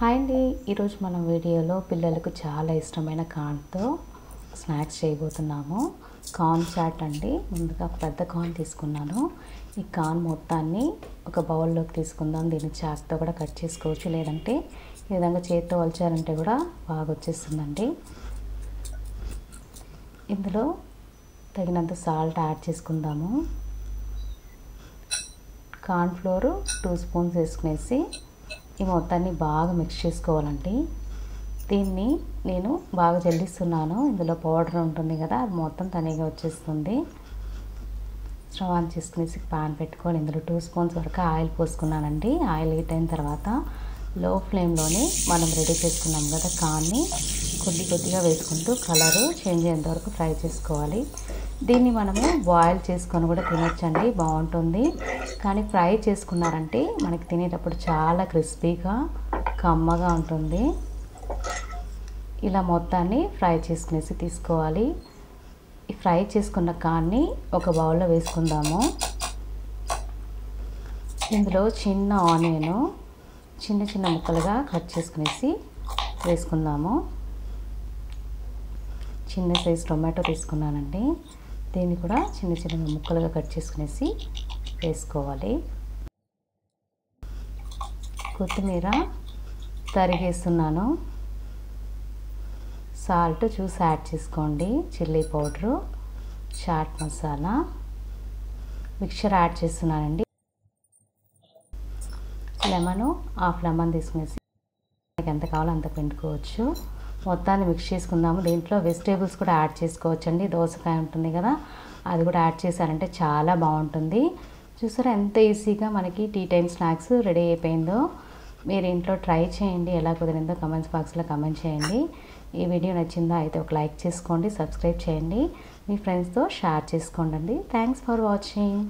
Hi అండి, ఈరోజు మనం వీడియోలో పిల్లలకు చాలా ఇష్టమైన కార్న్తో స్నాక్స్ చేయబోతున్నాము. కార్న్ చాట్ అండి. ముందుగా ఒక పెద్ద కార్న్ తీసుకున్నాను. ఈ కార్న్ మొత్తాన్ని ఒక బౌల్లోకి తీసుకుందాం. దీన్ని చాక్తో కూడా కట్ చేసుకోవచ్చు, లేదంటే ఈ విధంగా చేతితో వలిచారంటే కూడా బాగా వచ్చేస్తుందండి. ఇందులో తగినంత సాల్ట్ యాడ్ చేసుకుందాము. కార్న్ ఫ్లోర్ 2 స్పూన్స్ వేసుకునేసి ఈ మొత్తాన్ని బాగా మిక్స్ చేసుకోవాలండి. దీన్ని నేను బాగా జల్లిస్తున్నాను. ఇందులో పౌడర్ ఉంటుంది కదా, అది మొత్తం తనిగా వచ్చేస్తుంది. స్టవ్ ఆన్ చేసుకునేసి ప్యాన్ పెట్టుకొని ఇందులో 2 స్పూన్స్ వరకు ఆయిల్ పోసుకున్నానండి. ఆయిల్ హీట్ అయిన తర్వాత లో ఫ్లేమ్లోనే మనం రెడీ చేసుకున్నాం కదా కార్న్ని కొద్దిగా వేసుకుంటూ కలరు చేంజ్ అయ్యేంత వరకు ఫ్రై చేసుకోవాలి. దీన్ని మనము బాయిల్ చేసుకొని కూడా తినొచ్చండి, బాగుంటుంది. కానీ ఫ్రై చేసుకున్నారంటే మనకి తినేటప్పుడు చాలా క్రిస్పీగా కమ్మగా ఉంటుంది. ఇలా మొత్తాన్ని ఫ్రై చేసుకునేసి తీసుకోవాలి. ఈ ఫ్రై చేసుకున్న కార్న్ని ఒక బౌల్లో వేసుకుందాము. ఇందులో చిన్న ఆనియన్ చిన్న ముక్కలుగా కట్ చేసుకునేసి వేసుకుందాము. చిన్న సైజు టొమాటో తీసుకున్నానండి. దీన్ని కూడా చిన్న ముక్కలుగా కట్ చేసుకునేసి వేసుకోవాలి. కొత్తిమీర తరిగేస్తున్నాను. సాల్ట్ చూసి యాడ్ చేసుకోండి. Chilli powder, chaat masala, mixture add చేస్తున్నానండి. లెమను హాఫ్ లెమన్ తీసుకునేసి మనకి ఎంత కావాలో అంత పిండుకోవచ్చు. మొత్తాన్ని మిక్స్ చేసుకుందాము. దీంట్లో వెజిటేబుల్స్ కూడా యాడ్ చేసుకోవచ్చు అండి. దోసకాయ ఉంటుంది కదా, అది కూడా యాడ్ చేశారంటే చాలా బాగుంటుంది. చూసారా ఎంత ఈజీగా మనకి టీ టైమ్ స్నాక్స్ రెడీ అయిపోయిందో. మీరు ఇంట్లో ట్రై చేయండి. ఎలా కుదిరిందో కమెంట్స్ బాక్స్లో కమెంట్ చేయండి. ఈ వీడియో నచ్చిందా అయితే ఒక లైక్ చేసుకోండి, సబ్స్క్రైబ్ చేయండి, మీ ఫ్రెండ్స్తో షేర్ చేసుకోండి. Thanks for watching.